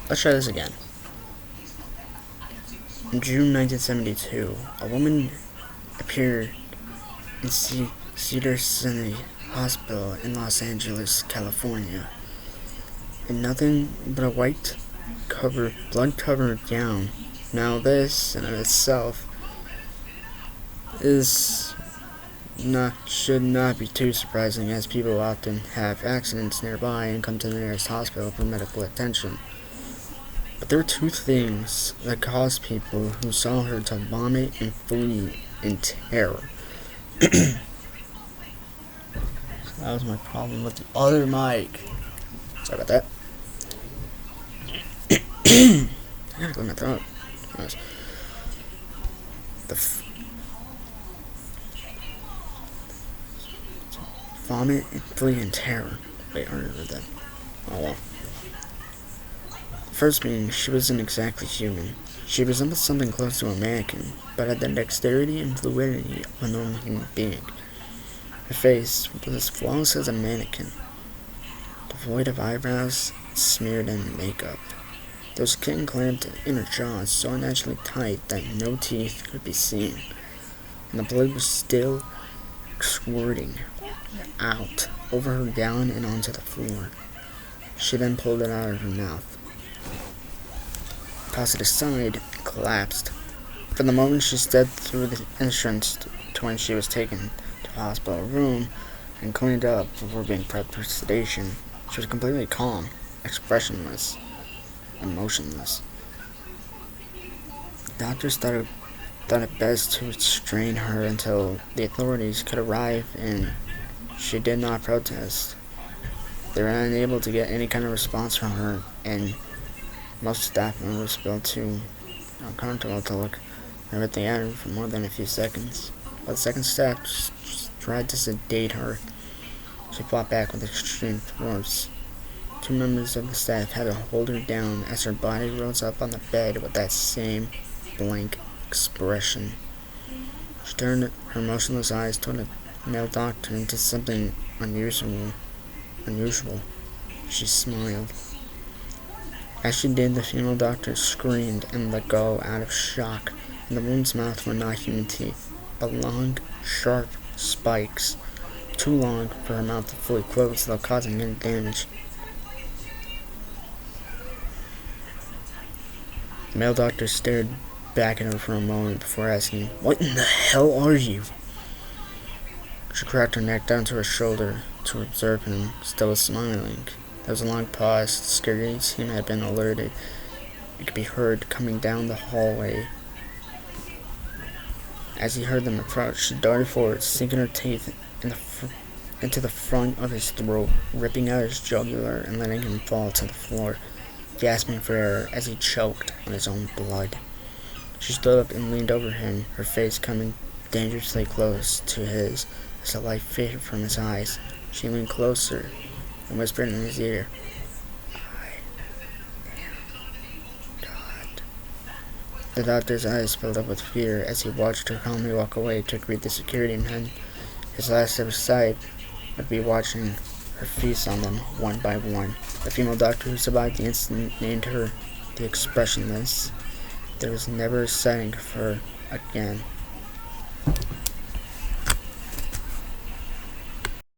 Let's try this again. In June 1972, a woman appeared in Cedar Sinai Hospital in Los Angeles, California, in nothing but a blood-covered gown. Now this, in of itself, should not be too surprising, as people often have accidents nearby and come to the nearest hospital for medical attention. But there were two things that caused people who saw her to vomit and flee in terror. That was my problem with the other mic. Sorry about that. I gotta clear my throat. Anyways, vomit and flee in terror. Wait, I already read that. Oh well. First being, she wasn't exactly human. She resembled something close to a mannequin, but had the dexterity and fluidity of a normal human being. Her face was as flawless as a mannequin, devoid of eyebrows, smeared in makeup. Though skin clamped in her jaws so unnaturally tight that no teeth could be seen, and the blood was still squirting out over her gown and onto the floor. She then pulled it out of her mouth, tossed it aside, and collapsed. For the moment she stepped through the entrance to when she was taken to a hospital room and cleaned up before being prepped for sedation, she was completely calm, expressionless, and motionless. Doctors thought it best to restrain her until the authorities could arrive, and she did not protest. They were unable to get any kind of response from her, and most staff members felt too uncomfortable to look everything at her for more than a few seconds. But the second staff tried to sedate her. She fought back with extreme force. Two members of the staff had to hold her down as her body rose up on the bed with that same blank expression. She turned her motionless eyes toward the male doctor and did something unusual. She smiled. As she did, the female doctor screamed and let go out of shock, and the woman's mouth were not human teeth, but long, sharp spikes, too long for her mouth to fully close without causing any damage. The male doctor stared back at her for a moment before asking, "What in the hell are you?" She cracked her neck down to her shoulder to observe him, still smiling. There was a long pause. The security team had been alerted. It could be heard coming down the hallway. As he heard them approach, she darted forward, sinking her teeth into the front of his throat, ripping out his jugular and letting him fall to the floor, gasping for air as he choked on his own blood. She stood up and leaned over him, her face coming dangerously close to his as the light faded from his eyes. She leaned closer and whispered in his ear, "I am God." The doctor's eyes filled up with fear as he watched her calmly walk away to greet the security men. His last ever sight would be watching her feast on them one by one. The female doctor who survived the incident named her the Expressionless. There was never a sighting of her again.